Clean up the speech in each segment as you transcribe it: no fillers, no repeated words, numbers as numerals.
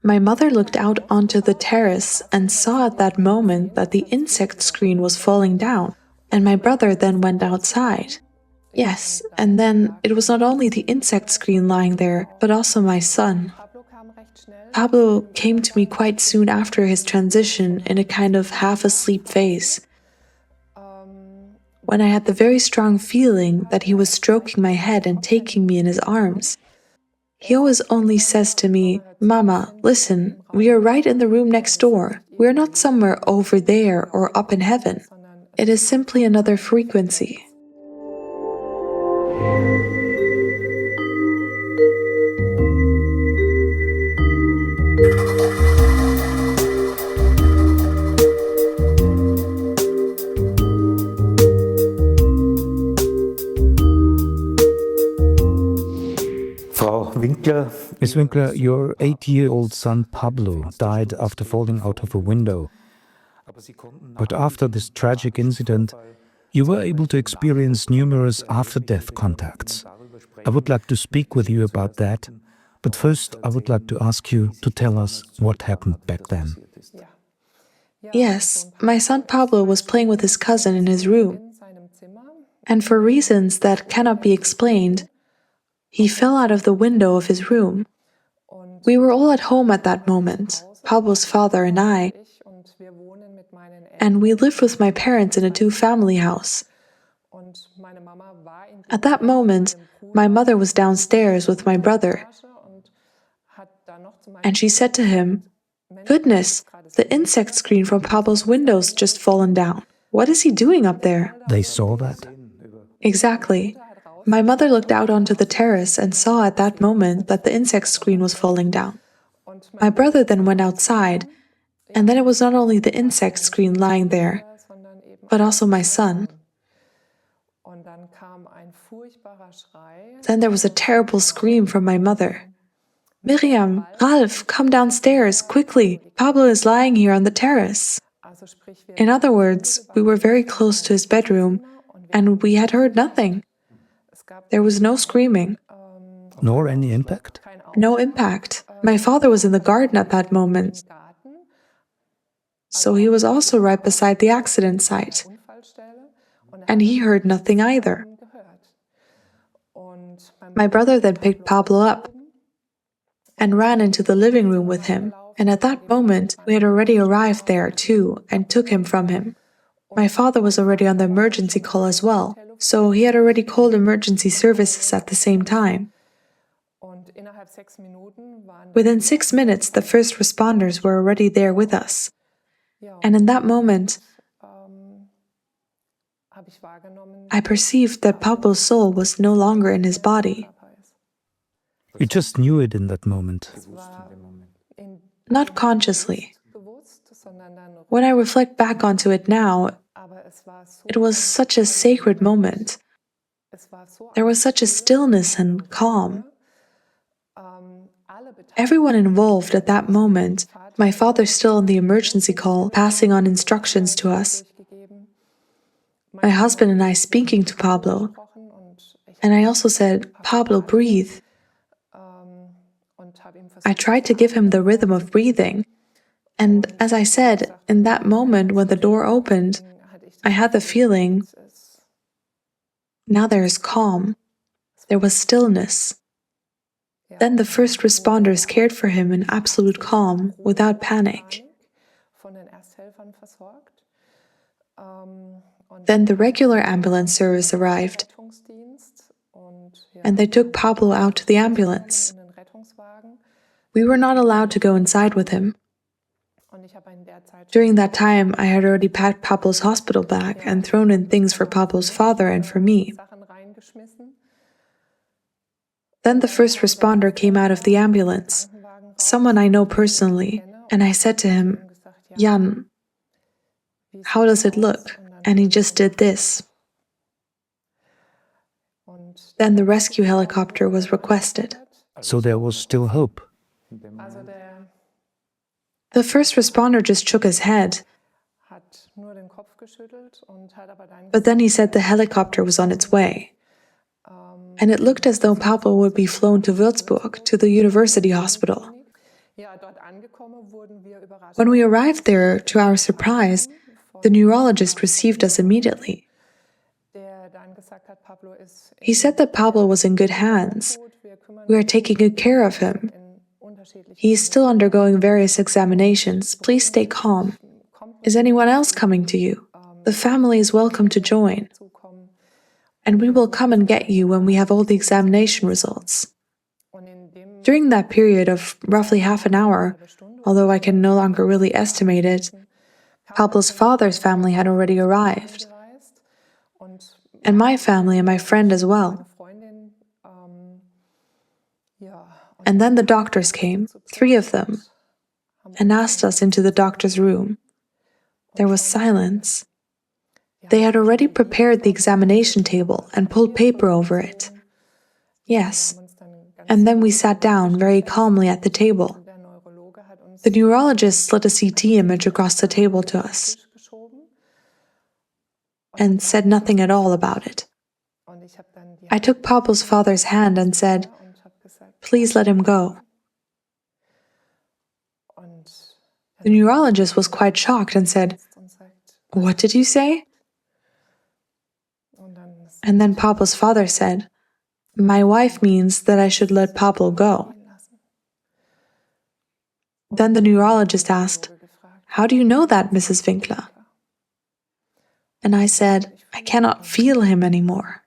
My mother looked out onto the terrace and saw at that moment that the insect screen was falling down, and my brother then went outside. Yes, and then it was not only the insect screen lying there, but also my son. Pablo came to me quite soon after his transition in a kind of half-asleep phase, when I had the very strong feeling that he was stroking my head and taking me in his arms. He always only says to me, "Mama, listen, we are right in the room next door. We are not somewhere over there or up in heaven. It is simply another frequency." Miss Winkler, your 8-year-old son Pablo died after falling out of a window. But after this tragic incident, you were able to experience numerous after-death contacts. I would like to speak with you about that, but first I would like to ask you to tell us what happened back then. Yes, my son Pablo was playing with his cousin in his room, and for reasons that cannot be explained, he fell out of the window of his room. We were all at home at that moment, Pablo's father and I, and we lived with my parents in a two-family house. At that moment, my mother was downstairs with my brother, and she said to him, "Goodness, the insect screen from Pablo's window's just fallen down. What is he doing up there?" They saw that? Exactly. My mother looked out onto the terrace and saw at that moment that the insect screen was falling down. My brother then went outside, and then it was not only the insect screen lying there, but also my son. Then there was a terrible scream from my mother. "Miriam, Ralph, come downstairs, quickly! Pablo is lying here on the terrace." In other words, we were very close to his bedroom, and we had heard nothing. There was no screaming. Nor any impact? No impact. My father was in the garden at that moment, so he was also right beside the accident site, and he heard nothing either. My brother then picked Pablo up and ran into the living room with him, and at that moment we had already arrived there too and took him from him. My father was already on the emergency call as well, so he had already called emergency services at the same time. Within 6 minutes, the first responders were already there with us, and in that moment, I perceived that Pablo's soul was no longer in his body. You just knew it in that moment? Not consciously. When I reflect back onto it now, it was such a sacred moment. There was such a stillness and calm. Everyone involved at that moment, my father still on the emergency call, passing on instructions to us, my husband and I speaking to Pablo, and I also said, "Pablo, breathe." I tried to give him the rhythm of breathing, and as I said, in that moment when the door opened, I had the feeling, now there is calm, there was stillness. Then the first responders cared for him in absolute calm, without panic. Then the regular ambulance service arrived, and they took Pablo out to the ambulance. We were not allowed to go inside with him. During that time, I had already packed Pablo's hospital bag and thrown in things for Pablo's father and for me. Then the first responder came out of the ambulance, someone I know personally, and I said to him, "Jan, how does it look?" And he just did this. Then the rescue helicopter was requested. So there was still hope? The first responder just shook his head, but then he said the helicopter was on its way. And it looked as though Pablo would be flown to Würzburg, to the university hospital. When we arrived there, to our surprise, the neurologist received us immediately. He said that Pablo was in good hands. We are taking good care of him. He is still undergoing various examinations. Please stay calm. Is anyone else coming to you? The family is welcome to join. And we will come and get you when we have all the examination results. During that period of roughly half an hour, although I can no longer really estimate it, Pablo's father's family had already arrived. And my family and my friend as well. And then the doctors came, 3 of them, and asked us into the doctor's room. There was silence. They had already prepared the examination table and pulled paper over it. Yes. And then we sat down very calmly at the table. The neurologist slid a CT image across the table to us and said nothing at all about it. I took Pablo's father's hand and said, "Please let him go." The neurologist was quite shocked and said, "What did you say?" And then Pablo's father said, "My wife means that I should let Pablo go." Then the neurologist asked, "How do you know that, Mrs. Winkler?" And I said, "I cannot feel him anymore."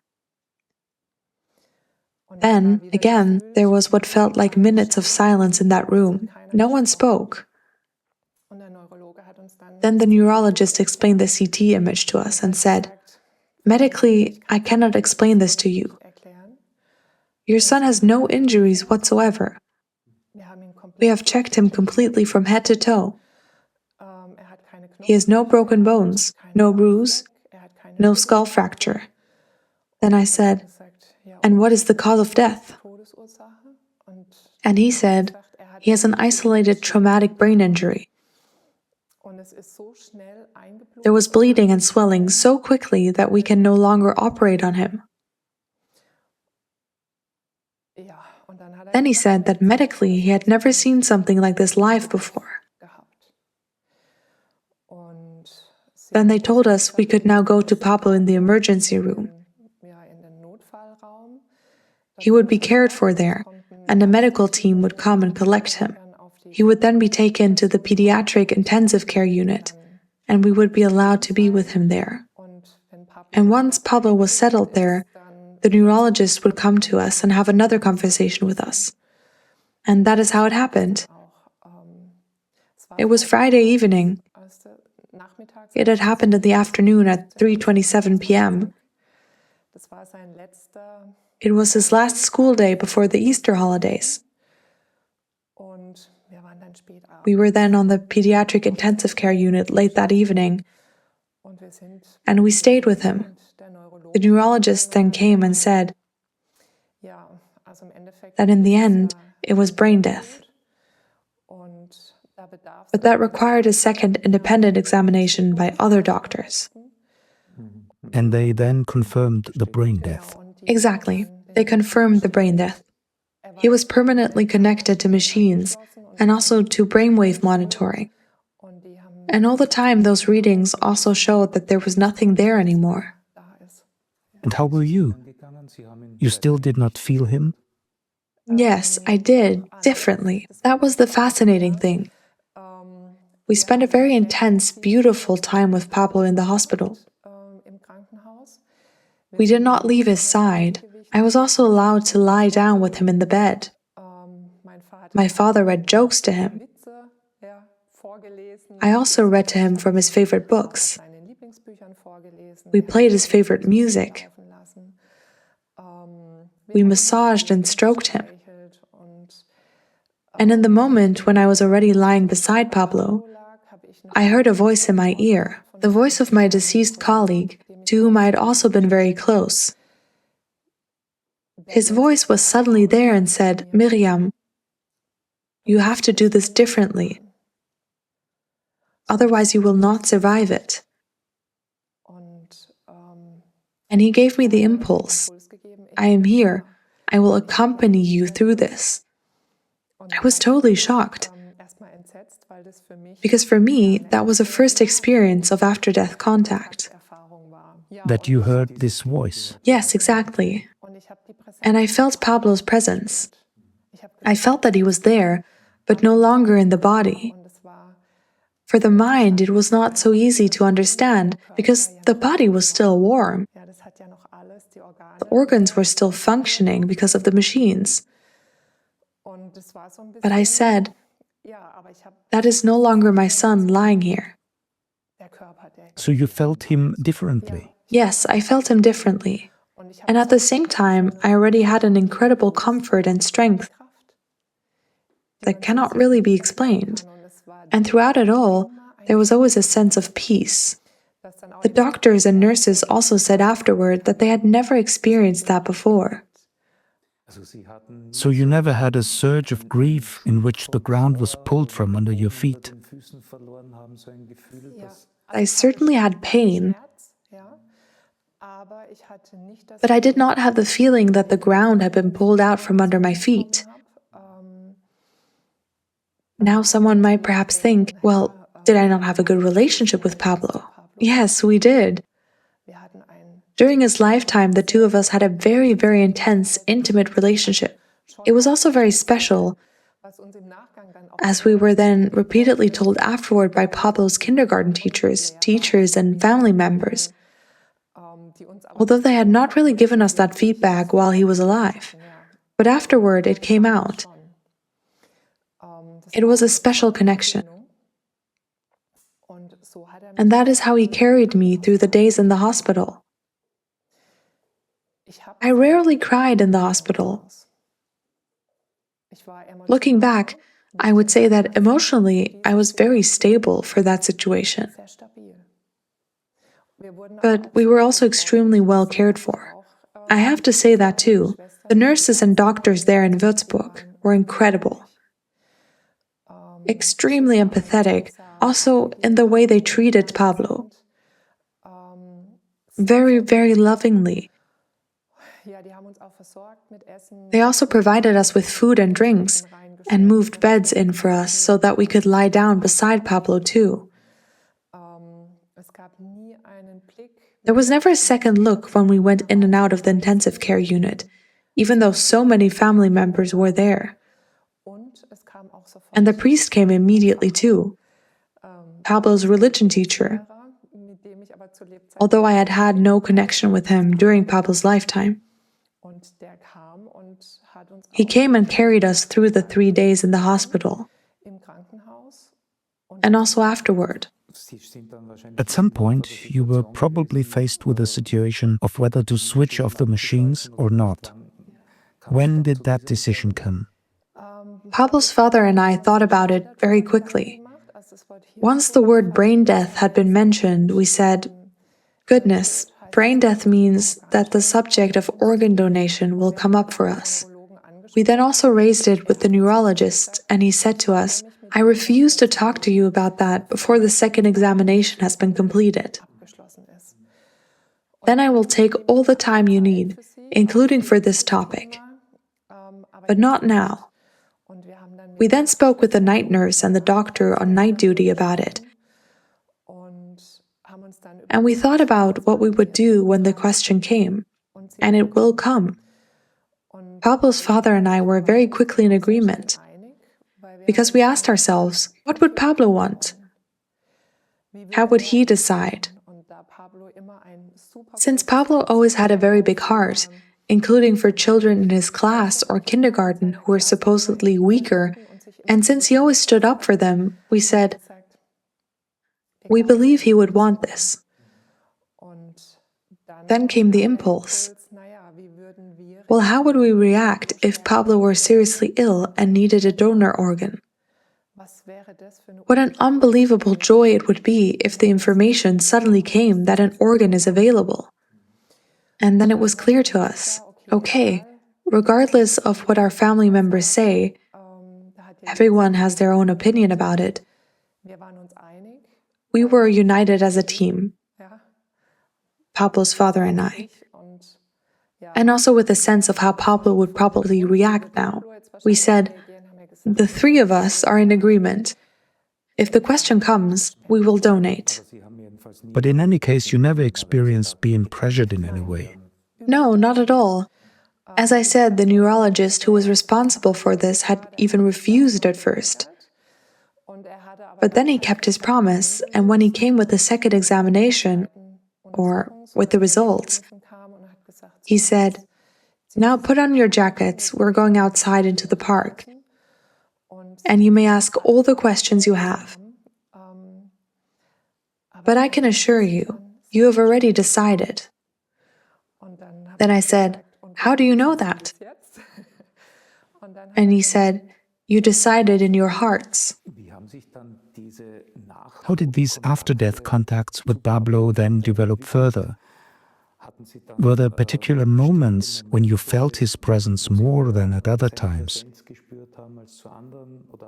Then, again, there was what felt like minutes of silence in that room. No one spoke. Then the neurologist explained the CT image to us and said, "Medically, I cannot explain this to you. Your son has no injuries whatsoever. We have checked him completely from head to toe. He has no broken bones, no bruise, no skull fracture." Then I said, "And what is the cause of death?" And he said, "He has an isolated traumatic brain injury. There was bleeding and swelling so quickly that we can no longer operate on him." Then he said that medically he had never seen something like this live before. Then they told us we could now go to Pablo in the emergency room. He would be cared for there, and a medical team would come and collect him. He would then be taken to the pediatric intensive care unit, and we would be allowed to be with him there. And once Pablo was settled there, the neurologist would come to us and have another conversation with us. And that is how it happened. It was Friday evening. It had happened in the afternoon at 3:27 p.m. It was his last school day before the Easter holidays. We were then on the pediatric intensive care unit late that evening, and we stayed with him. The neurologist then came and said that in the end, it was brain death. But that required a second independent examination by other doctors. And they then confirmed the brain death. Exactly. They confirmed the brain death. He was permanently connected to machines and also to brainwave monitoring. And all the time, those readings also showed that there was nothing there anymore. And how were you? You still did not feel him? Yes, I did, differently. That was the fascinating thing. We spent a very intense, beautiful time with Pablo in the hospital. We did not leave his side. I was also allowed to lie down with him in the bed. My father read jokes to him. I also read to him from his favorite books. We played his favorite music. We massaged and stroked him. And in the moment when I was already lying beside Pablo, I heard a voice in my ear, the voice of my deceased colleague, to whom I had also been very close. His voice was suddenly there and said, "Miriam, you have to do this differently. Otherwise you will not survive it." And he gave me the impulse. "I am here. I will accompany you through this." I was totally shocked. Because for me, that was a first experience of after-death contact. That you heard this voice. Yes, exactly. And I felt Pablo's presence. I felt that he was there, but no longer in the body. For the mind, it was not so easy to understand because the body was still warm. The organs were still functioning because of the machines. But I said, that is no longer my son lying here. So you felt him differently. Yes, I felt him differently. And at the same time, I already had an incredible comfort and strength that cannot really be explained. And throughout it all, there was always a sense of peace. The doctors and nurses also said afterward that they had never experienced that before. So you never had a surge of grief in which the ground was pulled from under your feet. I certainly had pain, but I did not have the feeling that the ground had been pulled out from under my feet. Now someone might perhaps think, well, did I not have a good relationship with Pablo? Yes, we did. During his lifetime, the two of us had a very, very intense, intimate relationship. It was also very special, as we were then repeatedly told afterward by Pablo's kindergarten teachers, and family members, although they had not really given us that feedback while he was alive. But afterward, it came out. It was a special connection. And that is how he carried me through the days in the hospital. I rarely cried in the hospital. Looking back, I would say that emotionally, I was very stable for that situation. But we were also extremely well cared for. I have to say that too. The nurses and doctors there in Würzburg were incredible. Extremely empathetic, also in the way they treated Pablo. Very, very lovingly. They also provided us with food and drinks, and moved beds in for us so that we could lie down beside Pablo too. There was never a second look when we went in and out of the intensive care unit, even though so many family members were there. And the priest came immediately too, Pablo's religion teacher, although I had had no connection with him during Pablo's lifetime. He came and carried us through the 3 days in the hospital, and also afterward. At some point, you were probably faced with a situation of whether to switch off the machines or not. When did that decision come? Pablo's father and I thought about it very quickly. Once the word brain death had been mentioned, we said, goodness, brain death means that the subject of organ donation will come up for us. We then also raised it with the neurologist, and he said to us, I refuse to talk to you about that before the second examination has been completed. Then I will take all the time you need, including for this topic. But not now. We then spoke with the night nurse and the doctor on night duty about it. And we thought about what we would do when the question came, and it will come. Pablo's father and I were very quickly in agreement, because we asked ourselves, what would Pablo want? How would he decide? Since Pablo always had a very big heart, including for children in his class or kindergarten who were supposedly weaker, and since he always stood up for them, we said, we believe he would want this. Then came the impulse. Well, how would we react if Pablo were seriously ill and needed a donor organ? What an unbelievable joy it would be if the information suddenly came that an organ is available. And then it was clear to us, okay, regardless of what our family members say, everyone has their own opinion about it. We were united as a team, Pablo's father and I. And also with a sense of how Pablo would probably react now. We said, the three of us are in agreement. If the question comes, we will donate. But in any case, you never experienced being pressured in any way. No, not at all. As I said, the neurologist who was responsible for this had even refused at first. But then he kept his promise, and when he came with the second examination, or with the results, he said, "Now put on your jackets, we're going outside into the park, and you may ask all the questions you have. But I can assure you, you have already decided." Then I said, "How do you know that?" And he said, "You decided in your hearts." How did these after-death contacts with Pablo then develop further? Were there particular moments when you felt his presence more than at other times?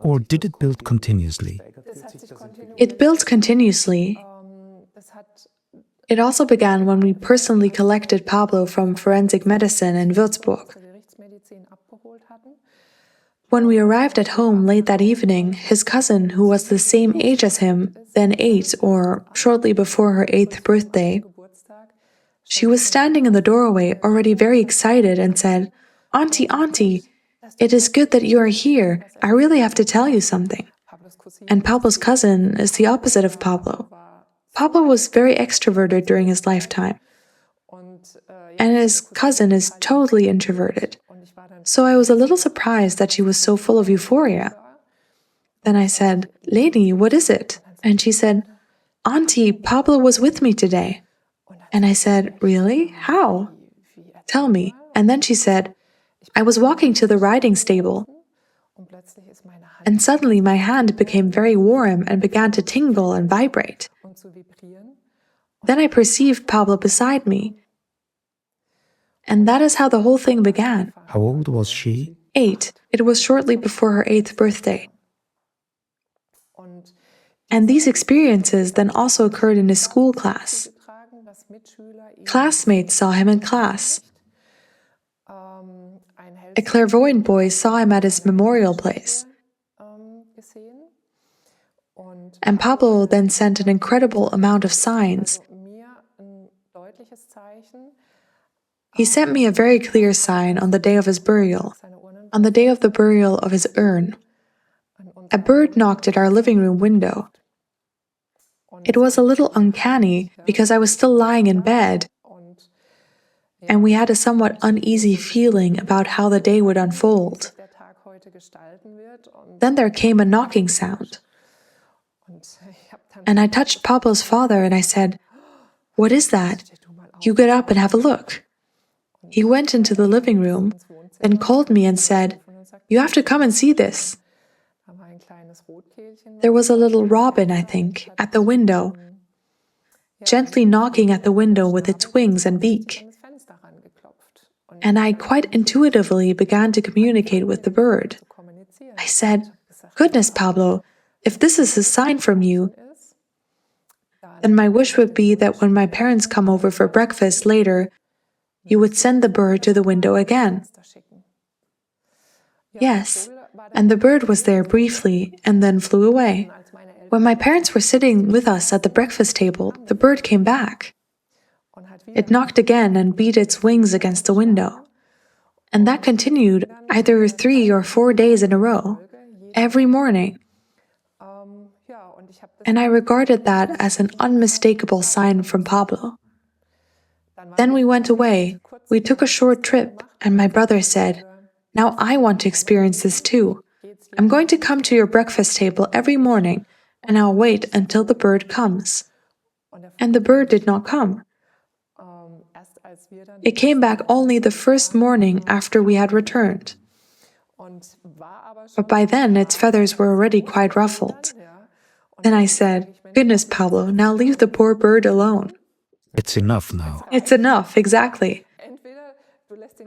Or did it build continuously? It built continuously. It also began when we personally collected Pablo from forensic medicine in Würzburg. When we arrived at home late that evening, his cousin, who was the same age as him, then 8 or shortly before her 8th birthday, she was standing in the doorway already very excited and said, "Auntie, Auntie, it is good that you are here. I really have to tell you something." And Pablo's cousin is the opposite of Pablo. Pablo was very extroverted during his lifetime, and his cousin is totally introverted. So I was a little surprised that she was so full of euphoria. Then I said, "Lady, what is it?" And she said, "Auntie, Pablo was with me today." And I said, "Really? How? Tell me." And then she said, "I was walking to the riding stable, and suddenly my hand became very warm and began to tingle and vibrate. Then I perceived Pablo beside me. And that is how the whole thing began." How old was she? 8. It was shortly before her 8th birthday. And these experiences then also occurred in his school class. Classmates saw him in class. A clairvoyant boy saw him at his memorial place. And Pablo then sent an incredible amount of signs. He sent me a very clear sign on the day of his burial, on the day of the burial of his urn. A bird knocked at our living room window. It was a little uncanny because I was still lying in bed, and we had a somewhat uneasy feeling about how the day would unfold. Then there came a knocking sound. And I touched Pablo's father and I said, "What is that? You get up and have a look." He went into the living room, then called me and said, "You have to come and see this." There was a little robin, I think, at the window, gently knocking at the window with its wings and beak. And I quite intuitively began to communicate with the bird. I said, "Goodness, Pablo, if this is a sign from you, then my wish would be that when my parents come over for breakfast later, you would send the bird to the window again." Yes, and the bird was there briefly and then flew away. When my parents were sitting with us at the breakfast table, the bird came back. It knocked again and beat its wings against the window. And that continued either 3 or 4 days in a row, every morning. And I regarded that as an unmistakable sign from Pablo. Then we went away, we took a short trip, and my brother said, "Now I want to experience this too. I'm going to come to your breakfast table every morning, and I'll wait until the bird comes." And the bird did not come. It came back only the first morning after we had returned. But by then its feathers were already quite ruffled. Then I said, "Goodness, Pablo, now leave the poor bird alone." It's enough now. It's enough, exactly.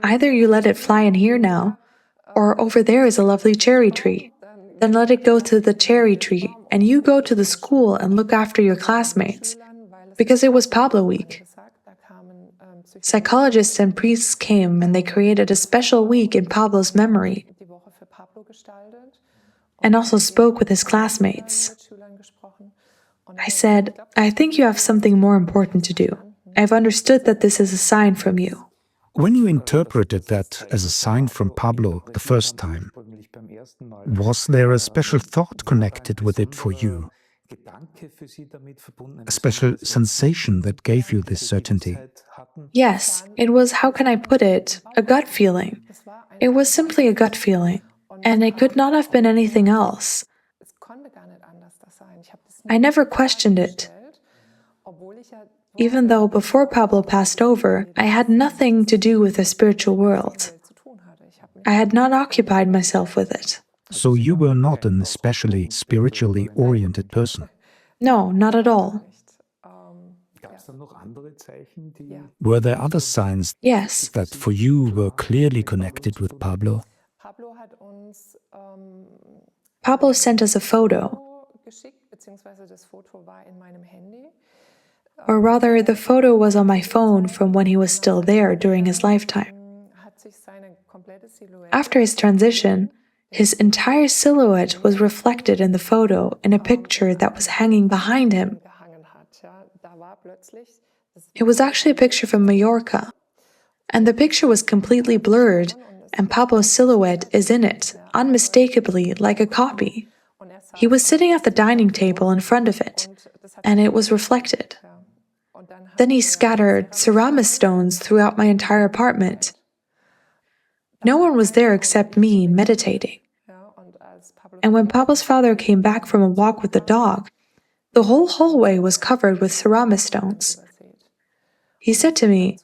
Either you let it fly in here now, or over there is a lovely cherry tree. Then let it go to the cherry tree, and you go to the school and look after your classmates, because it was Pablo week. Psychologists and priests came and they created a special week in Pablo's memory, and also spoke with his classmates. I said, I think you have something more important to do. I've understood that this is a sign from you. When you interpreted that as a sign from Pablo the first time, was there a special thought connected with it for you? A special sensation that gave you this certainty? Yes, it was, how can I put it, a gut feeling. It was simply a gut feeling, and it could not have been anything else. I never questioned it. Even though before Pablo passed over, I had nothing to do with the spiritual world. I had not occupied myself with it. So you were not an especially spiritually oriented person? No, not at all. Were there other signs Yes. that for you were clearly connected with Pablo? Pablo sent us a photo. Or rather, the photo was on my phone from when he was still there during his lifetime. After his transition, his entire silhouette was reflected in the photo in a picture that was hanging behind him. It was actually a picture from Mallorca, and the picture was completely blurred, and Pablo's silhouette is in it, unmistakably like a copy. He was sitting at the dining table in front of it, and it was reflected. Then he scattered ceramic stones throughout my entire apartment. No one was there except me, meditating. And when Pablo's father came back from a walk with the dog, the whole hallway was covered with ceramic stones. He said to me,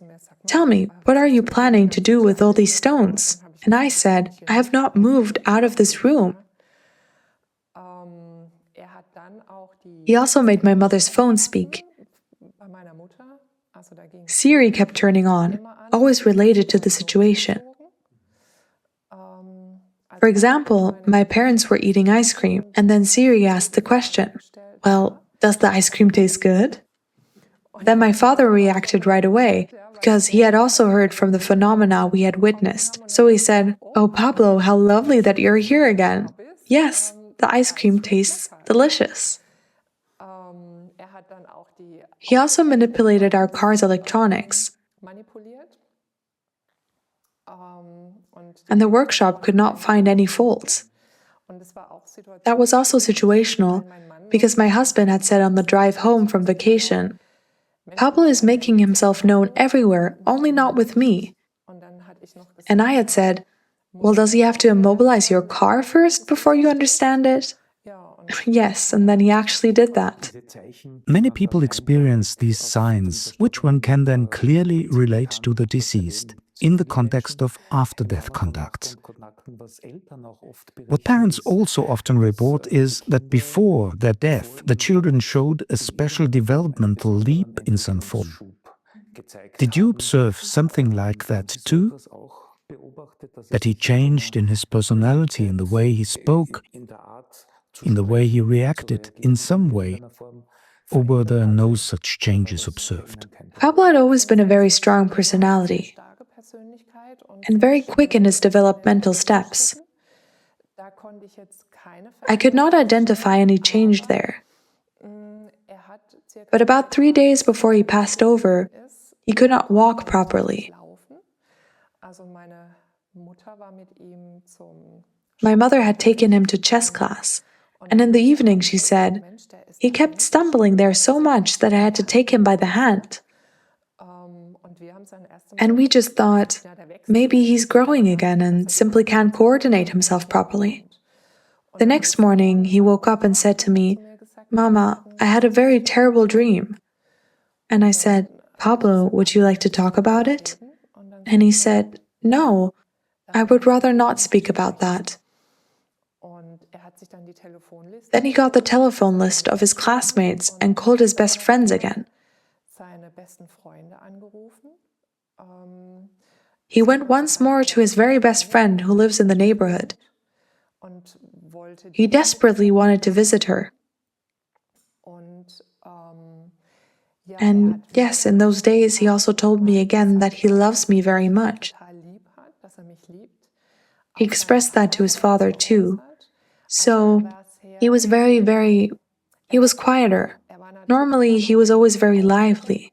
"Tell me, what are you planning to do with all these stones?" And I said, "I have not moved out of this room." He also made my mother's phone speak. Siri kept turning on, always related to the situation. For example, my parents were eating ice cream, and then Siri asked the question, "Well, does the ice cream taste good?" Then my father reacted right away, because he had also heard from the phenomena we had witnessed. So he said, "Oh, Pablo, how lovely that you're here again. Yes, the ice cream tastes delicious." He also manipulated our car's electronics, and the workshop could not find any faults. That was also situational, because my husband had said on the drive home from vacation, "Pablo is making himself known everywhere, only not with me." And I had said, "Well, does he have to immobilize your car first before you understand it?" Yes, and then he actually did that. Many people experience these signs, which one can then clearly relate to the deceased in the context of after-death contacts. What parents also often report is that before their death, the children showed a special developmental leap in some form. Did you observe something like that too? That he changed in his personality, in the way he spoke, in the way he reacted, in some way? Or were there no such changes observed? Pablo had always been a very strong personality and very quick in his developmental steps. I could not identify any change there. But about 3 days before he passed over, he could not walk properly. My mother had taken him to chess class, and in the evening she said, he kept stumbling there so much that I had to take him by the hand. And we just thought, maybe he's growing again and simply can't coordinate himself properly. The next morning, he woke up and said to me, "Mama, I had a very terrible dream." And I said, "Pablo, would you like to talk about it?" And he said, "No, I would rather not speak about that." Then he got the telephone list of his classmates and called his best friends again. He went once more to his very best friend who lives in the neighborhood. He desperately wanted to visit her. And yes, in those days he also told me again that he loves me very much. He expressed that to his father too. So he was he was quieter. Normally, he was always very lively.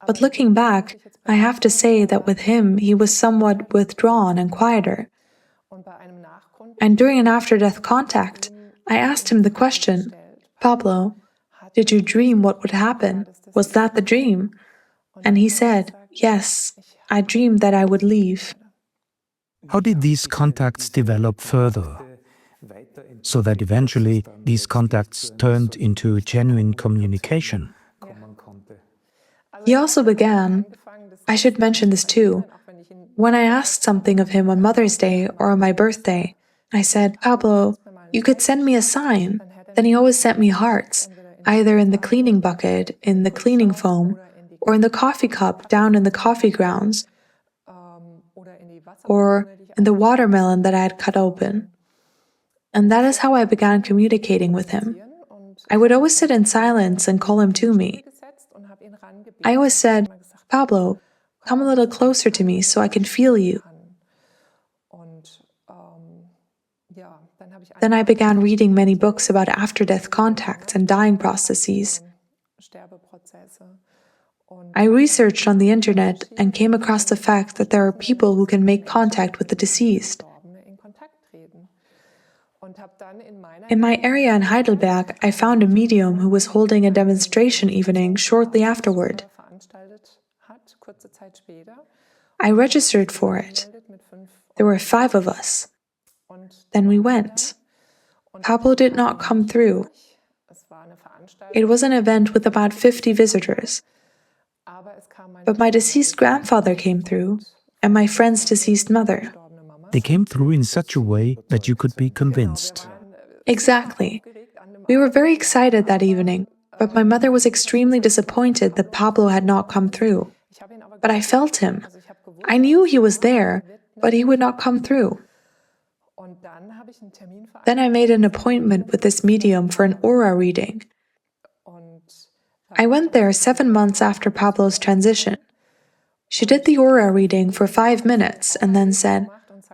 But looking back, I have to say that with him, he was somewhat withdrawn and quieter. And during an after-death contact, I asked him the question, Pablo, did you dream what would happen? Was that the dream? And he said, yes, I dreamed that I would leave. How did these contacts develop further, so that eventually these contacts turned into genuine communication? He also began, I should mention this too, when I asked something of him on Mother's Day or on my birthday, I said, Pablo, you could send me a sign. Then he always sent me hearts, either in the cleaning bucket, in the cleaning foam, or in the coffee cup down in the coffee grounds, or in the watermelon that I had cut open. And that is how I began communicating with him. I would always sit in silence and call him to me. I always said, Pablo, come a little closer to me so I can feel you. Then I began reading many books about after-death contacts and dying processes. I researched on the internet and came across the fact that there are people who can make contact with the deceased. In my area in Heidelberg, I found a medium who was holding a demonstration evening shortly afterward. I registered for it. There were 5 of us. Then we went. Pablo did not come through. It was an event with about 50 visitors. But my deceased grandfather came through, and my friend's deceased mother. They came through in such a way that you could be convinced. Exactly. We were very excited that evening, but my mother was extremely disappointed that Pablo had not come through. But I felt him. I knew he was there, but he would not come through. Then I made an appointment with this medium for an aura reading. I went there 7 months after Pablo's transition. She did the aura reading for 5 minutes and then said,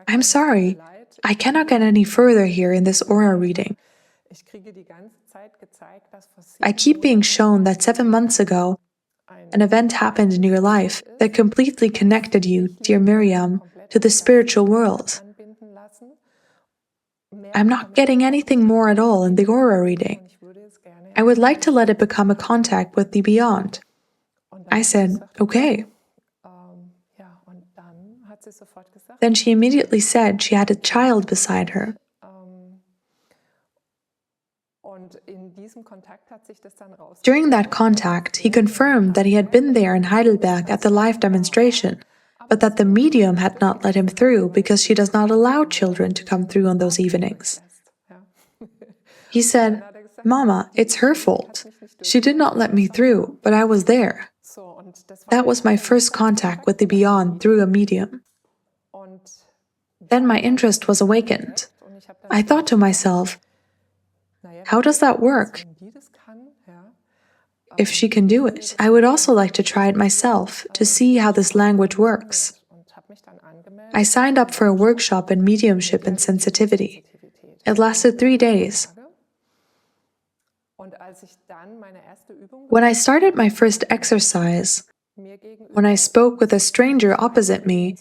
I'm sorry, I cannot get any further here in this aura reading. I keep being shown that 7 months ago, an event happened in your life that completely connected you, dear Miriam, to the spiritual world. I'm not getting anything more at all in the aura reading. I would like to let it become a contact with the beyond. I said, okay. Then she immediately said she had a child beside her. During that contact, he confirmed that he had been there in Heidelberg at the live demonstration, but that the medium had not let him through because she does not allow children to come through on those evenings. He said, Mama, it's her fault. She did not let me through, but I was there. That was my first contact with the beyond through a medium. Then my interest was awakened. I thought to myself, how does that work? If she can do it, I would also like to try it myself to see how this language works. I signed up for a workshop in mediumship and sensitivity. It lasted 3 days. When I started my first exercise, when I spoke with a stranger opposite me,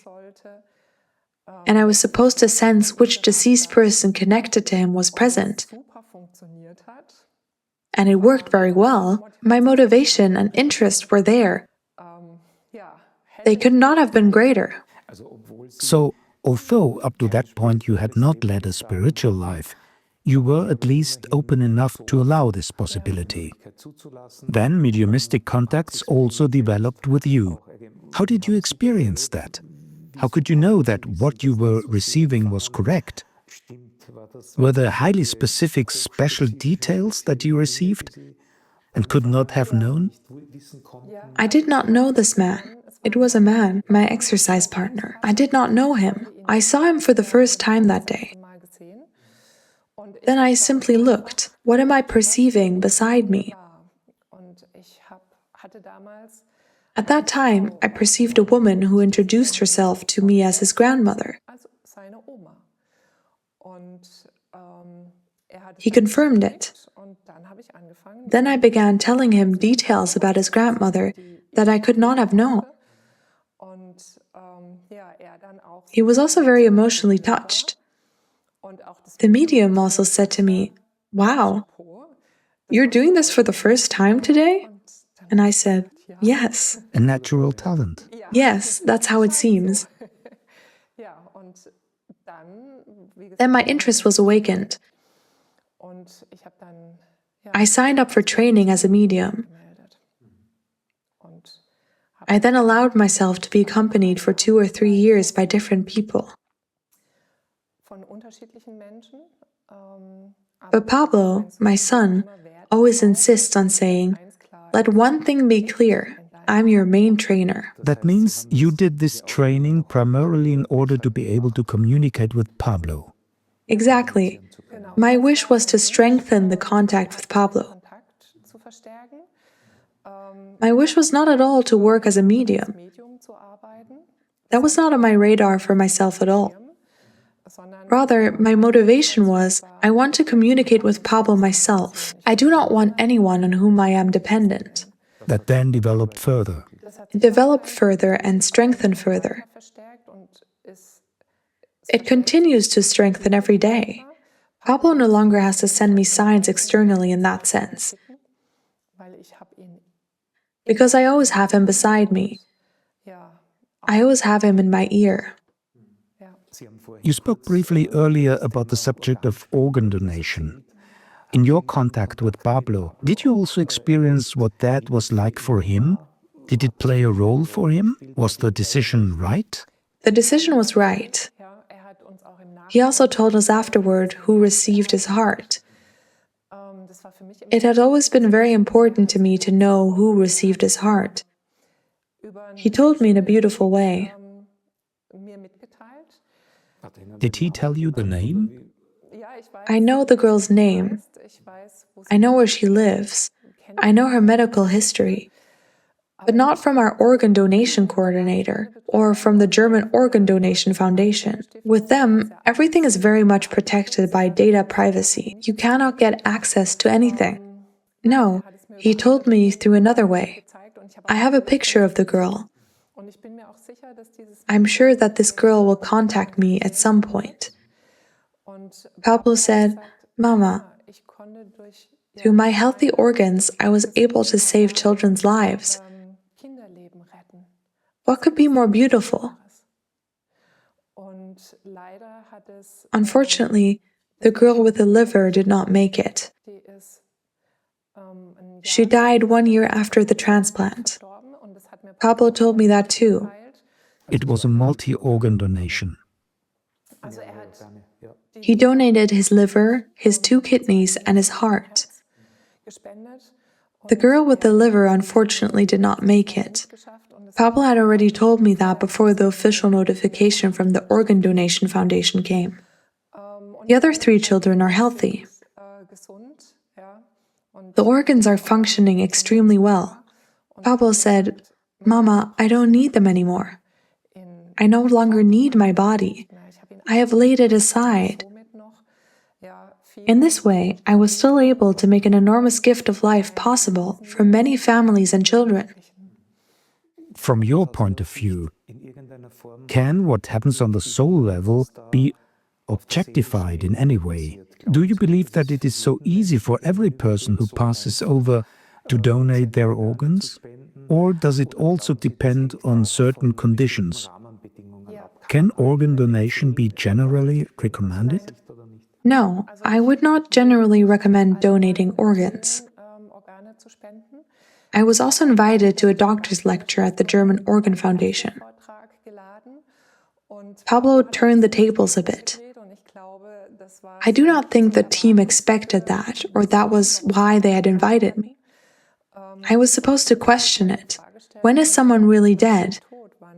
and I was supposed to sense which deceased person connected to him was present, and it worked very well, my motivation and interest were there. They could not have been greater. So, although up to that point you had not led a spiritual life, you were at least open enough to allow this possibility. Then mediumistic contacts also developed with you. How did you experience that? How could you know that what you were receiving was correct? Were there highly specific special details that you received and could not have known? I did not know this man. It was a man, my exercise partner. I did not know him. I saw him for the first time that day. Then I simply looked. What am I perceiving beside me? At that time, I perceived a woman who introduced herself to me as his grandmother. He confirmed it. Then I began telling him details about his grandmother that I could not have known. He was also very emotionally touched. The medium also said to me, "Wow, you're doing this for the first time today?" And I said, "Yes." A natural talent. Yes, that's how it seems. Then my interest was awakened. I signed up for training as a medium. I then allowed myself to be accompanied for 2 or 3 years by different people. But Pablo, my son, always insists on saying, "Let one thing be clear, I'm your main trainer." That means you did this training primarily in order to be able to communicate with Pablo. Exactly. My wish was to strengthen the contact with Pablo. My wish was not at all to work as a medium. That was not on my radar for myself at all. Rather, my motivation was, I want to communicate with Pablo myself. I do not want anyone on whom I am dependent. That then developed further. It developed further and strengthened further. It continues to strengthen every day. Pablo no longer has to send me signs externally in that sense, because I always have him beside me. I always have him in my ear. You spoke briefly earlier about the subject of organ donation. In your contact with Pablo, did you also experience what that was like for him? Did it play a role for him? Was the decision right? The decision was right. He also told us afterward who received his heart. It had always been very important to me to know who received his heart. He told me in a beautiful way. Did he tell you the name? I know the girl's name. I know where she lives. I know her medical history. But not from our organ donation coordinator or from the German Organ Donation Foundation. With them, everything is very much protected by data privacy. You cannot get access to anything. No, he told me through another way. I have a picture of the girl. I'm sure that this girl will contact me at some point. Pablo said, "Mama, through my healthy organs, I was able to save children's lives. What could be more beautiful?" Unfortunately, the girl with the liver did not make it. She died 1 year after the transplant. Pablo told me that too. It was a multi-organ donation. He donated his liver, his 2 kidneys, and his heart. The girl with the liver unfortunately did not make it. Pablo had already told me that before the official notification from the Organ Donation Foundation came. The other 3 children are healthy. The organs are functioning extremely well. Pablo said, "Mama, I don't need them anymore. I no longer need my body. I have laid it aside." In this way, I was still able to make an enormous gift of life possible for many families and children. From your point of view, can what happens on the soul level be objectified in any way? Do you believe that it is so easy for every person who passes over to donate their organs? Or does it also depend on certain conditions? Can organ donation be generally recommended? No, I would not generally recommend donating organs. I was also invited to a doctor's lecture at the German Organ Foundation. Pablo turned the tables a bit. I do not think the team expected that, or that was why they had invited me. I was supposed to question it. When is someone really dead?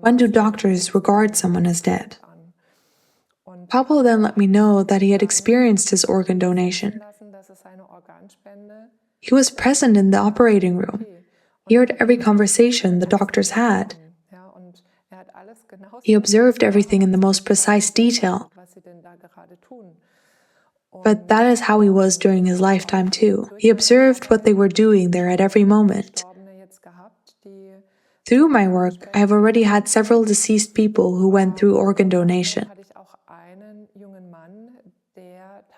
When do doctors regard someone as dead? Pablo then let me know that he had experienced his organ donation. He was present in the operating room. He heard every conversation the doctors had. He observed everything in the most precise detail. But that is how he was during his lifetime too. He observed what they were doing there at every moment. Through my work, I have already had several deceased people who went through organ donation.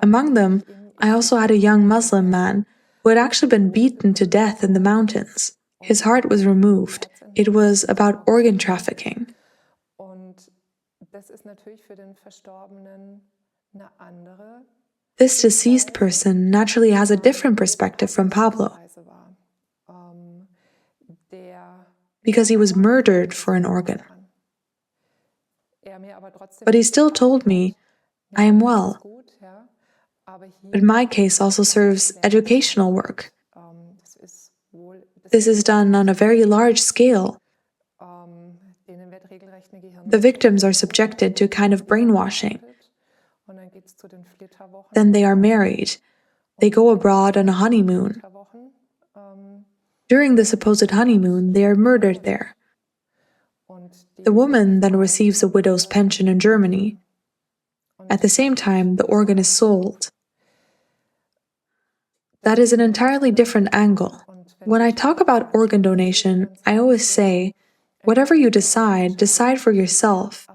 Among them, I also had a young Muslim man who had actually been beaten to death in the mountains. His heart was removed. It was about organ trafficking. This deceased person naturally has a different perspective from Pablo, because he was murdered for an organ. But he still told me, I am well. But my case also serves educational work. This is done on a very large scale. The victims are subjected to a kind of brainwashing. Then they are married. They go abroad on a honeymoon. During the supposed honeymoon, they are murdered there. The woman then receives a widow's pension in Germany. At the same time, the organ is sold. That is an entirely different angle. When I talk about organ donation, I always say, whatever you decide, decide for yourself,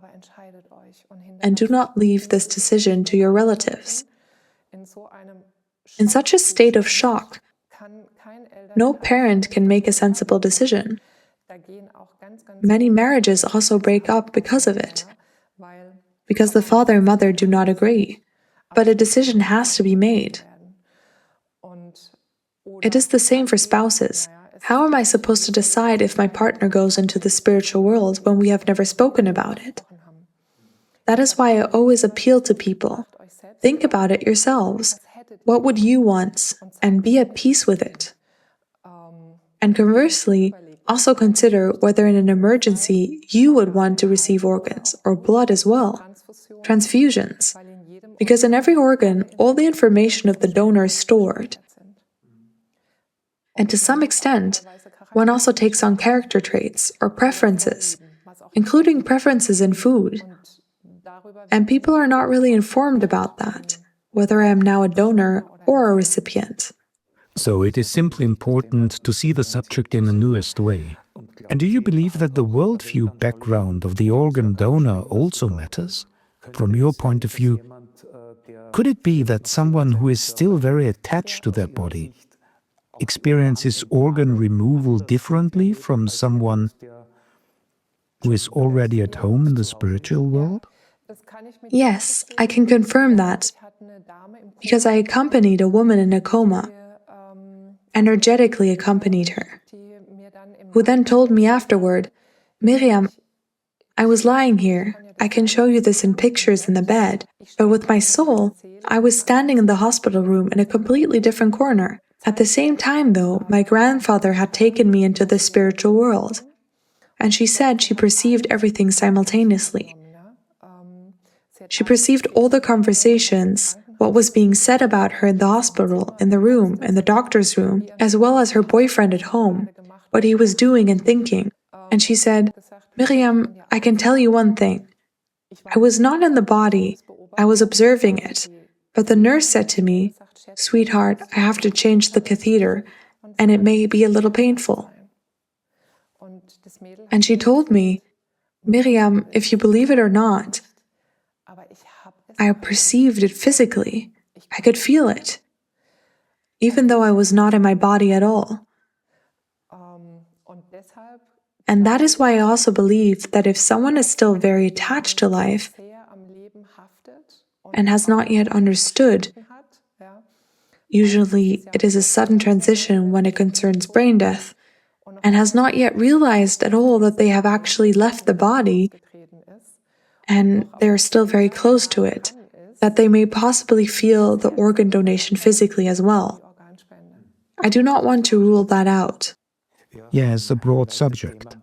and do not leave this decision to your relatives. In such a state of shock, no parent can make a sensible decision. Many marriages also break up because of it, because the father and mother do not agree. But a decision has to be made. It is the same for spouses. How am I supposed to decide if my partner goes into the spiritual world when we have never spoken about it? That is why I always appeal to people. Think about it yourselves. What would you want? And be at peace with it. And conversely, also consider whether in an emergency you would want to receive organs or blood as well. Transfusions. Because in every organ, all the information of the donor is stored. And to some extent, one also takes on character traits or preferences, including preferences in food. And people are not really informed about that, whether I am now a donor or a recipient. So it is simply important to see the subject in a newest way. And do you believe that the worldview background of the organ donor also matters? From your point of view, could it be that someone who is still very attached to their body experiences organ removal differently from someone who is already at home in the spiritual world? Yes, I can confirm that, because I accompanied a woman in a coma, energetically accompanied her, who then told me afterward, Miriam, I was lying here. I can show you this in pictures in the bed, but with my soul, I was standing in the hospital room in a completely different corner. At the same time, though, my grandfather had taken me into the spiritual world, and she said she perceived everything simultaneously. She perceived all the conversations, what was being said about her in the hospital, in the room, in the doctor's room, as well as her boyfriend at home, what he was doing and thinking. And she said, Miriam, I can tell you one thing. I was not in the body, I was observing it. But the nurse said to me, sweetheart, I have to change the catheter, and it may be a little painful. And she told me, Miriam, if you believe it or not, I perceived it physically. I could feel it, even though I was not in my body at all. And that is why I also believe that if someone is still very attached to life and has not yet understood, usually it is a sudden transition when it concerns brain death, and has not yet realized at all that they have actually left the body and they are still very close to it, that they may possibly feel the organ donation physically as well. I do not want to rule that out. Yes, a broad subject.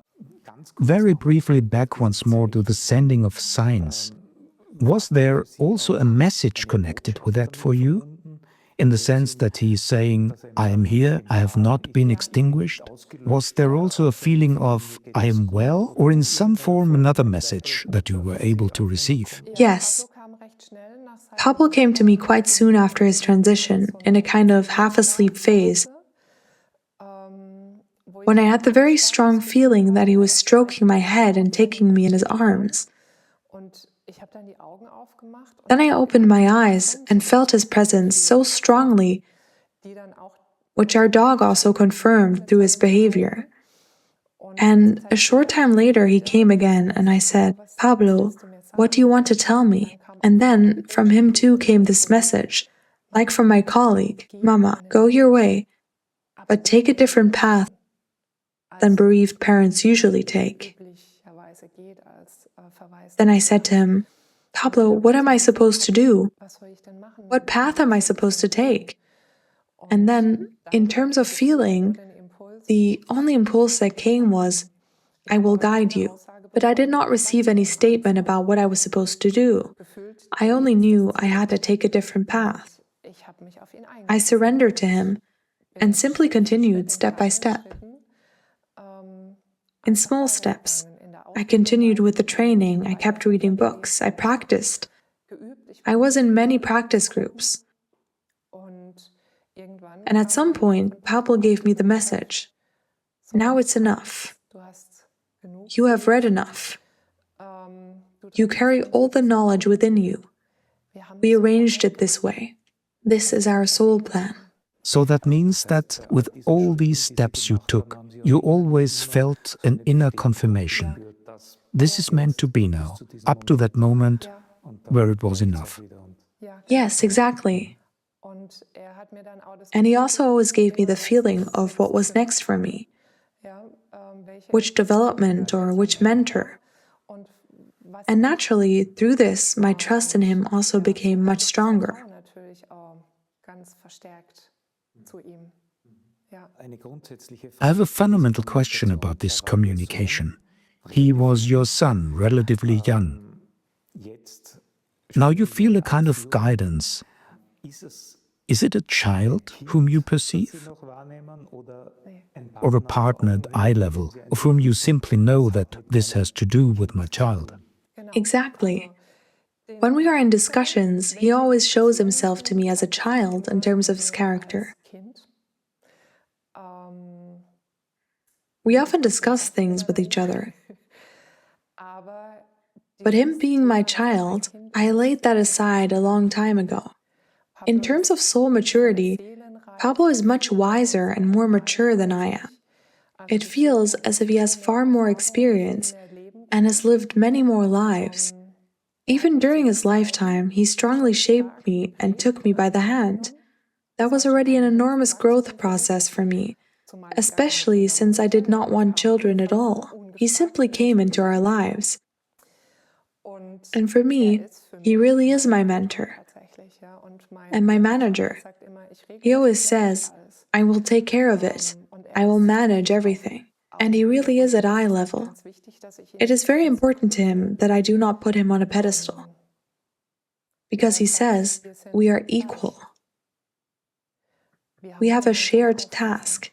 Very briefly back once more to the sending of signs. Was there also a message connected with that for you? In the sense that he is saying, I am here, I have not been extinguished? Was there also a feeling of, I am well? Or in some form another message that you were able to receive? Yes. Pablo came to me quite soon after his transition, in a kind of half-asleep phase, when I had the very strong feeling that he was stroking my head and taking me in his arms. Then I opened my eyes and felt his presence so strongly, which our dog also confirmed through his behavior. And a short time later he came again and I said, "Pablo, what do you want to tell me?" And then from him too came this message, like from my colleague, "Mama, go your way, but take a different path than bereaved parents usually take." Then I said to him, "Pablo, what am I supposed to do? What path am I supposed to take?" And then, in terms of feeling, the only impulse that came was, "I will guide you." But I did not receive any statement about what I was supposed to do. I only knew I had to take a different path. I surrendered to him and simply continued step by step. In small steps, I continued with the training, I kept reading books, I practiced. I was in many practice groups. And at some point, Pablo gave me the message, "Now it's enough. You have read enough. You carry all the knowledge within you. We arranged it this way. This is our soul plan." So that means that with all these steps you took, you always felt an inner confirmation. This is meant to be now, up to that moment where it was enough. Yes, exactly. And he also always gave me the feeling of what was next for me, which development or which mentor. And naturally, through this, my trust in him also became much stronger. I have a fundamental question about this communication. He was your son, relatively young. Now you feel a kind of guidance. Is it a child whom you perceive? Or a partner at eye level, of whom you simply know that this has to do with my child? Exactly. When we are in discussions, he always shows himself to me as a child in terms of his character. We often discuss things with each other. But him being my child, I laid that aside a long time ago. In terms of soul maturity, Pablo is much wiser and more mature than I am. It feels as if he has far more experience and has lived many more lives. Even during his lifetime, he strongly shaped me and took me by the hand. That was already an enormous growth process for me, especially since I did not want children at all. He simply came into our lives. And for me, he really is my mentor and my manager. He always says, "I will take care of it. I will manage everything." And he really is at eye level. It is very important to him that I do not put him on a pedestal, because he says we are equal. We have a shared task.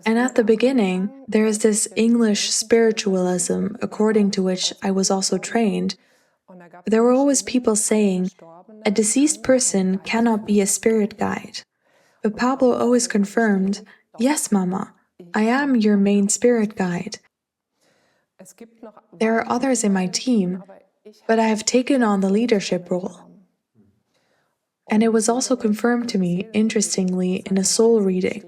And at the beginning, there is this English spiritualism according to which I was also trained. There were always people saying, a deceased person cannot be a spirit guide. But Pablo always confirmed, "Yes, Mama, I am your main spirit guide. There are others in my team, but I have taken on the leadership role." And it was also confirmed to me, interestingly, in a soul reading.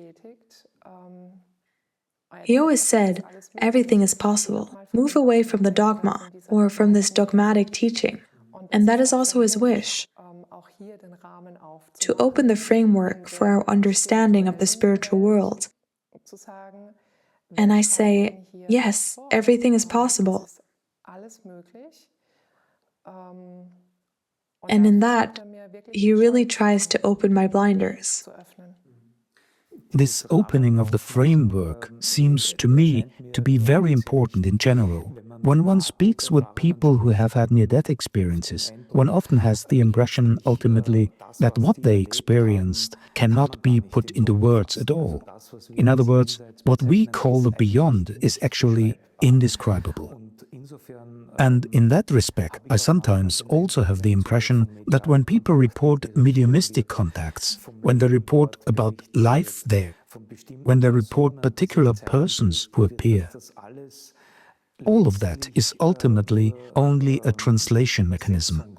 He always said, everything is possible. Move away from the dogma, or from this dogmatic teaching. And that is also his wish, to open the framework for our understanding of the spiritual world. And I say, yes, everything is possible. And in that, he really tries to open my blinders. This opening of the framework seems to me to be very important in general. When one speaks with people who have had near-death experiences, one often has the impression, ultimately, that what they experienced cannot be put into words at all. In other words, what we call the beyond is actually indescribable. And in that respect, I sometimes also have the impression that when people report mediumistic contacts, when they report about life there, when they report particular persons who appear, all of that is ultimately only a translation mechanism,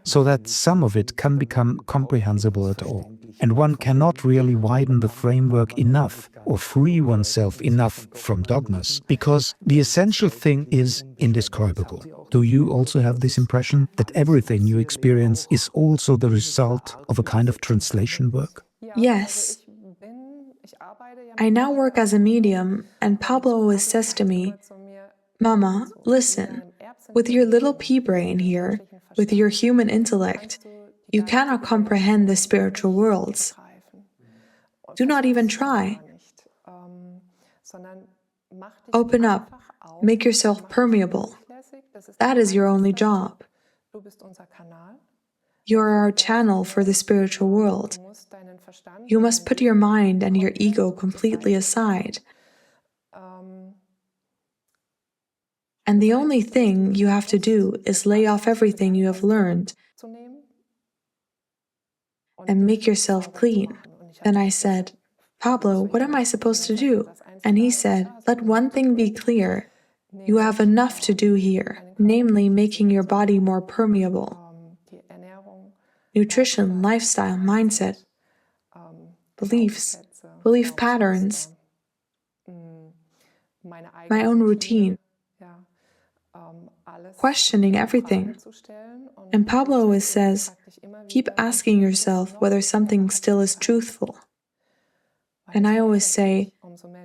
so that some of it can become comprehensible at all. And one cannot really widen the framework enough or free oneself enough from dogmas, because the essential thing is indescribable. Do you also have this impression that everything you experience is also the result of a kind of translation work? Yes. I now work as a medium, and Pablo always says to me, Mama, listen, with your little pea brain here, with your human intellect, you cannot comprehend the spiritual worlds. Do not even try. Open up, make yourself permeable. That is your only job. You are our channel for the spiritual world. You must put your mind and your ego completely aside. And the only thing you have to do is lay off everything you have learned and make yourself clean. Then I said, Pablo, what am I supposed to do? And he said, let one thing be clear. You have enough to do here, namely making your body more permeable. Nutrition, lifestyle, mindset, beliefs, belief patterns, my own routine, questioning everything. And Pablo always says, keep asking yourself whether something still is truthful. And I always say,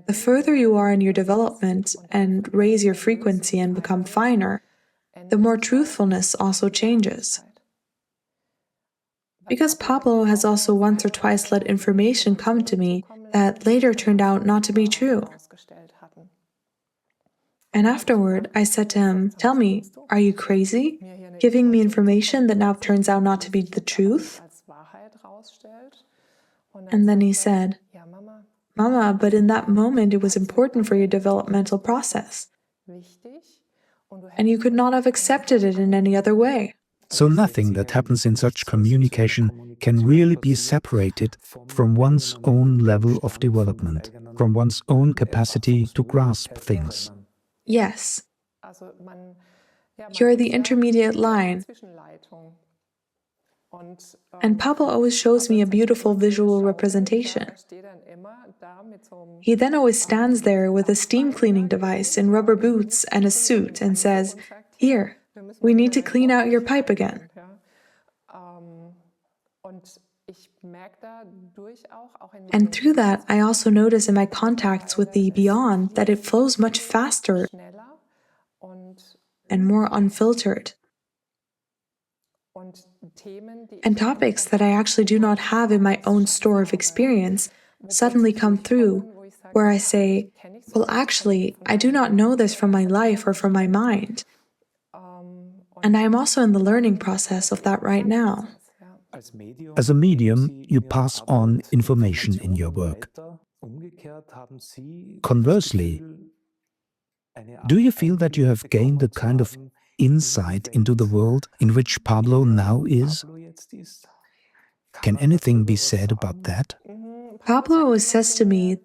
the further you are in your development and raise your frequency and become finer, the more truthfulness also changes. Because Pablo has also once or twice let information come to me that later turned out not to be true. And afterward, I said to him, tell me, are you crazy? Giving me information that now turns out not to be the truth? And then he said, Mama, but in that moment it was important for your developmental process. And you could not have accepted it in any other way. So nothing that happens in such communication can really be separated from one's own level of development, from one's own capacity to grasp things. Yes. You're the intermediate line. And Pablo always shows me a beautiful visual representation. He then always stands there with a steam cleaning device and rubber boots and a suit and says, here, we need to clean out your pipe again. And through that, I also notice in my contacts with the beyond that it flows much faster and more unfiltered. And topics that I actually do not have in my own store of experience suddenly come through, where I say, well, actually, I do not know this from my life or from my mind. And I am also in the learning process of that right now. As a medium, you pass on information in your work. Conversely, do you feel that you have gained a kind of insight into the world in which Pablo now is? Can anything be said about that? Pablo always says to me,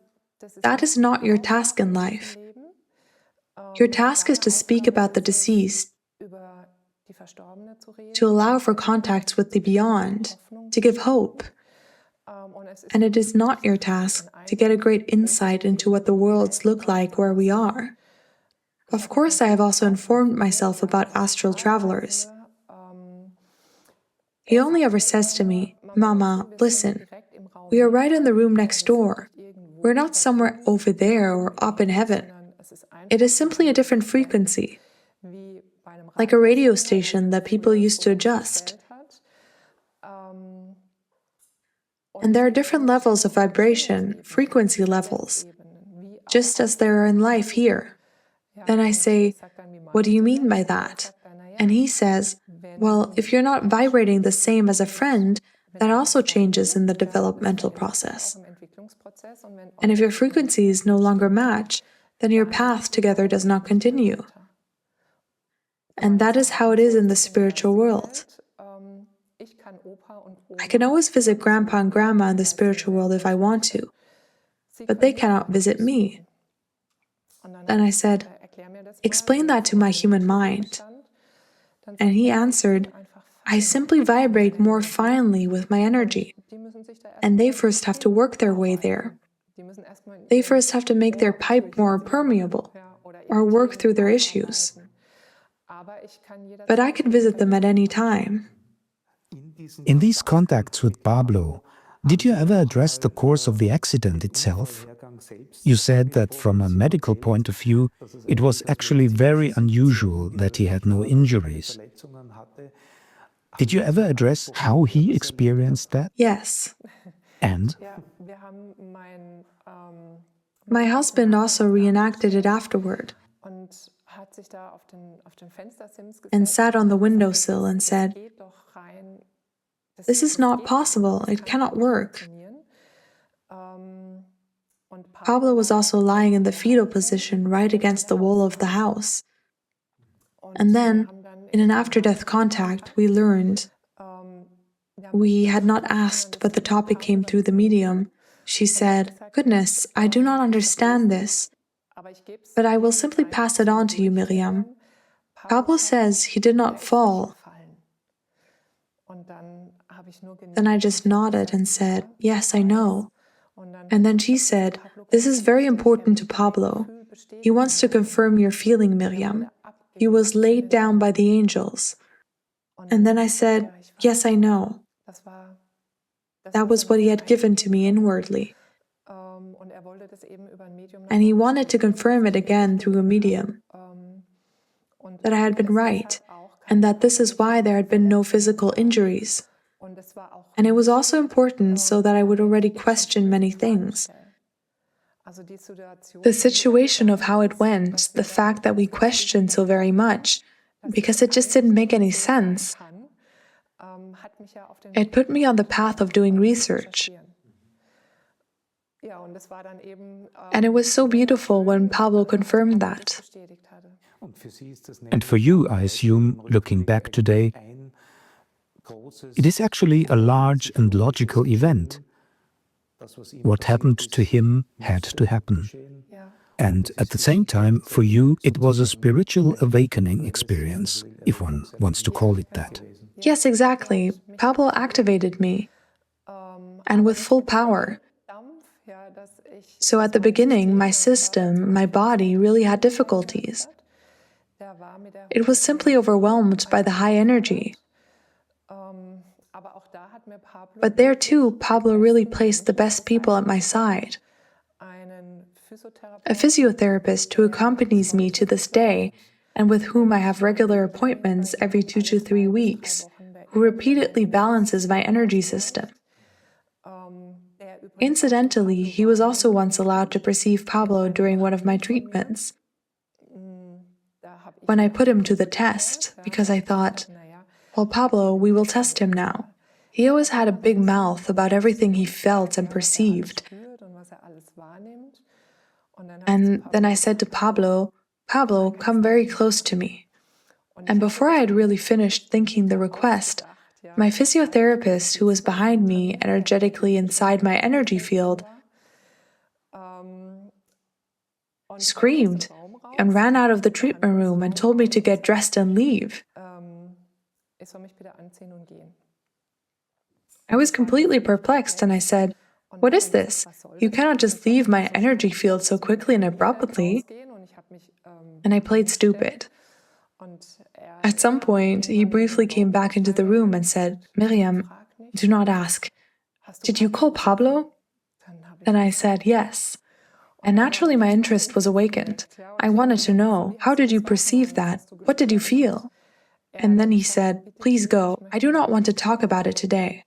that is not your task in life. Your task is to speak about the deceased, to allow for contacts with the beyond, to give hope. And it is not your task to get a great insight into what the worlds look like where we are. Of course, I have also informed myself about astral travelers. He only ever says to me, Mama, listen, we are right in the room next door. We're not somewhere over there or up in heaven. It is simply a different frequency, like a radio station that people used to adjust. And there are different levels of vibration, frequency levels, just as there are in life here. Then I say, what do you mean by that? And he says, well, if you're not vibrating the same as a friend, that also changes in the developmental process. And if your frequencies no longer match, then your path together does not continue. And that is how it is in the spiritual world. I can always visit Grandpa and Grandma in the spiritual world if I want to, but they cannot visit me. Then I said, explain that to my human mind. And he answered, I simply vibrate more finely with my energy, and they first have to work their way there. They first have to make their pipe more permeable, or work through their issues. But I can visit them at any time. In these contacts with Pablo, did you ever address the course of the accident itself? You said that from a medical point of view, it was actually very unusual that he had no injuries. Did you ever address how he experienced that? Yes. And? My husband also reenacted it afterward and sat on the windowsill and said, this is not possible, it cannot work. Pablo was also lying in the fetal position right against the wall of the house. And then, in an after-death contact, we learned, we had not asked, but the topic came through the medium. She said, goodness, I do not understand this, but I will simply pass it on to you, Miriam. Pablo says he did not fall. Then I just nodded and said, yes, I know. And then she said, this is very important to Pablo. He wants to confirm your feeling, Miriam. He was laid down by the angels. And then I said, yes, I know. That was what he had given to me inwardly. And he wanted to confirm it again through a medium, that I had been right, and that this is why there had been no physical injuries. And it was also important so that I would already question many things. The situation of how it went, the fact that we questioned so very much, because it just didn't make any sense. It put me on the path of doing research. And it was so beautiful when Pablo confirmed that. And for you, I assume, looking back today, it is actually a large and logical event. What happened to him had to happen. And at the same time, for you, it was a spiritual awakening experience, if one wants to call it that. Yes, exactly. Pablo activated me, and with full power. So at the beginning, my system, my body really had difficulties. It was simply overwhelmed by the high energy. But there too, Pablo really placed the best people at my side. A physiotherapist who accompanies me to this day and with whom I have regular appointments every 2 to 3 weeks, who repeatedly balances my energy system. Incidentally, he was also once allowed to perceive Pablo during one of my treatments. When I put him to the test, because I thought, well, Pablo, we will test him now. He always had a big mouth about everything he felt and perceived. And then I said to Pablo, Pablo, come very close to me. And before I had really finished thinking the request, my physiotherapist, who was behind me, energetically inside my energy field, screamed and ran out of the treatment room and told me to get dressed and leave. I was completely perplexed and I said, what is this? You cannot just leave my energy field so quickly and abruptly. And I played stupid. At some point, he briefly came back into the room and said, Miriam, do not ask. Did you call Pablo? Then I said, yes. And naturally my interest was awakened. I wanted to know, how did you perceive that? What did you feel? And then he said, please go. I do not want to talk about it today.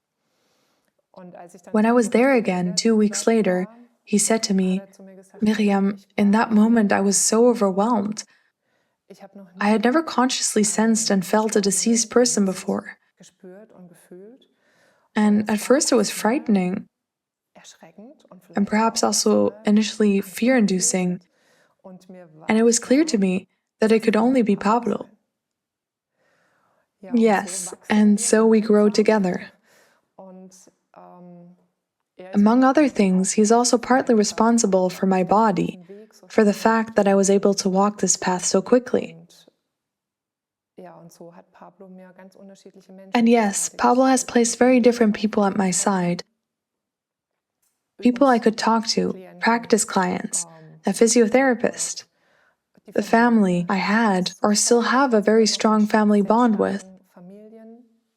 When I was there again 2 weeks later, he said to me, Miriam, in that moment I was so overwhelmed. I had never consciously sensed and felt a deceased person before. And at first it was frightening, and perhaps also initially fear-inducing. And it was clear to me that it could only be Pablo. Yes, and so we grow together. Among other things, he's also partly responsible for my body, for the fact that I was able to walk this path so quickly. And yes, Pablo has placed very different people at my side. People I could talk to, practice clients, a physiotherapist, the family I had or still have a very strong family bond with,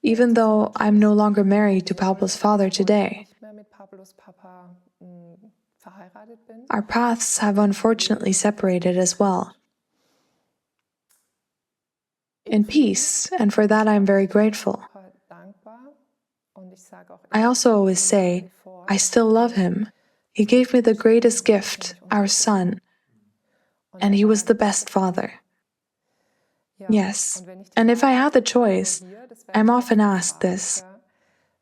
even though I'm no longer married to Pablo's father today. Our paths have unfortunately separated as well. In peace, and for that I'm very grateful. I also always say, I still love him. He gave me the greatest gift, our son, and he was the best father. Yes, and if I had the choice, I'm often asked this,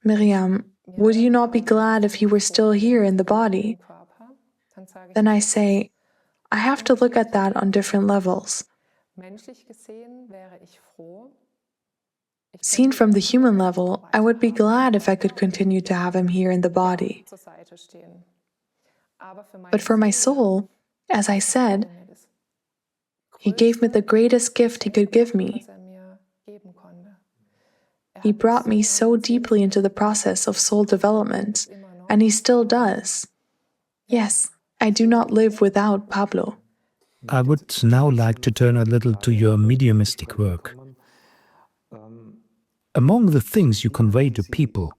Miriam, would you not be glad if he were still here in the body? Then I say, I have to look at that on different levels. Seen from the human level, I would be glad if I could continue to have him here in the body. But for my soul, as I said, he gave me the greatest gift he could give me. He brought me so deeply into the process of soul development, and he still does. Yes, I do not live without Pablo. I would now like to turn a little to your mediumistic work. Among the things you convey to people,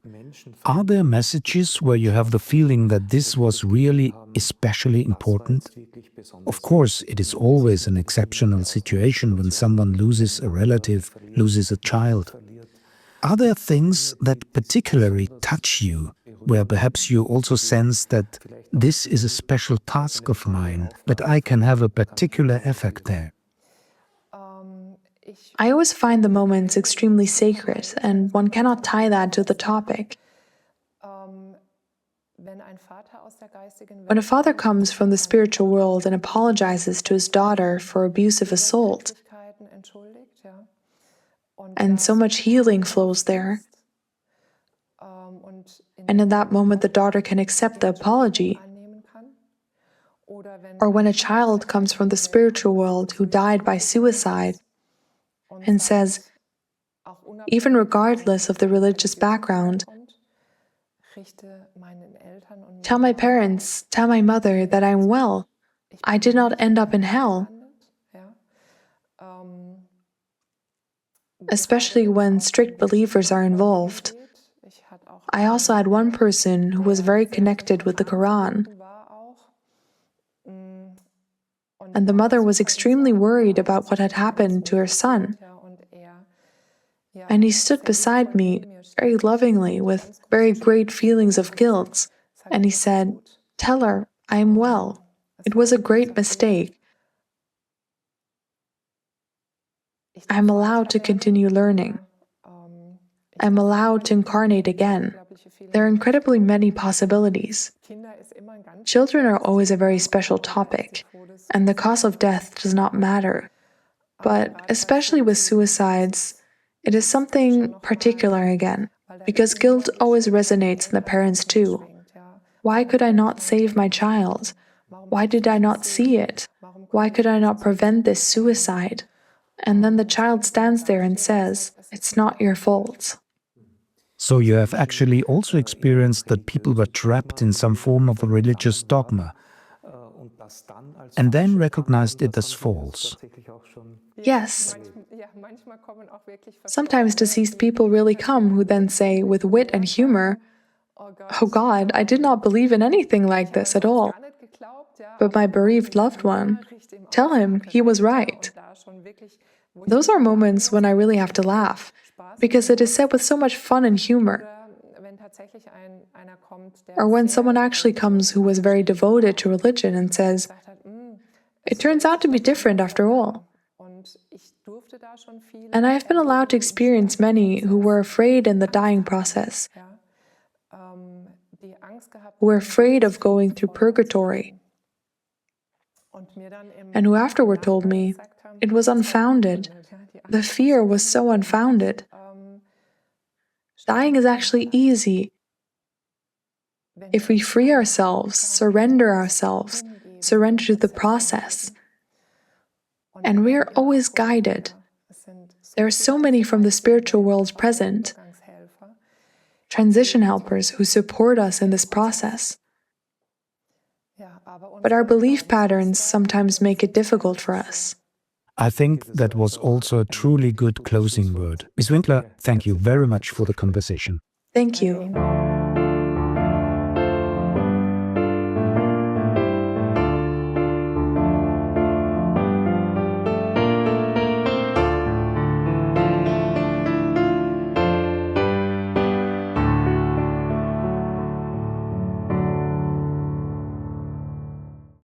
are there messages where you have the feeling that this was really especially important? Of course, it is always an exceptional situation when someone loses a relative, loses a child. Are there things that particularly touch you, where perhaps you also sense that this is a special task of mine, that I can have a particular effect there? I always find the moments extremely sacred, and one cannot tie that to the topic. When a father comes from the spiritual world and apologizes to his daughter for abusive assault, and so much healing flows there, and in that moment the daughter can accept the apology, or when a child comes from the spiritual world who died by suicide and says, even regardless of the religious background, tell my parents, tell my mother that I'm well. I did not end up in hell. Especially when strict believers are involved. I also had one person who was very connected with the Quran. And the mother was extremely worried about what had happened to her son. And he stood beside me very lovingly with very great feelings of guilt. And he said, tell her, I am well. It was a great mistake. I'm allowed to continue learning. I'm allowed to incarnate again. There are incredibly many possibilities. Children are always a very special topic, and the cause of death does not matter. But especially with suicides, it is something particular again, because guilt always resonates in the parents too. Why could I not save my child? Why did I not see it? Why could I not prevent this suicide? And then the child stands there and says, it's not your fault. So you have actually also experienced that people were trapped in some form of a religious dogma, and then recognized it as false. Yes. Sometimes deceased people really come who then say, with wit and humor, oh God, I did not believe in anything like this at all. But my bereaved loved one, tell him he was right. Those are moments when I really have to laugh, because it is said with so much fun and humor. Or when someone actually comes who was very devoted to religion and says, it turns out to be different after all. And I have been allowed to experience many who were afraid in the dying process, who were afraid of going through purgatory, and who afterward told me it was unfounded. The fear was so unfounded. Dying is actually easy if we free ourselves, surrender to the process. And we are always guided. There are so many from the spiritual world present, transition helpers who support us in this process. But our belief patterns sometimes make it difficult for us. I think that was also a truly good closing word. Ms. Winkler, thank you very much for the conversation. Thank you.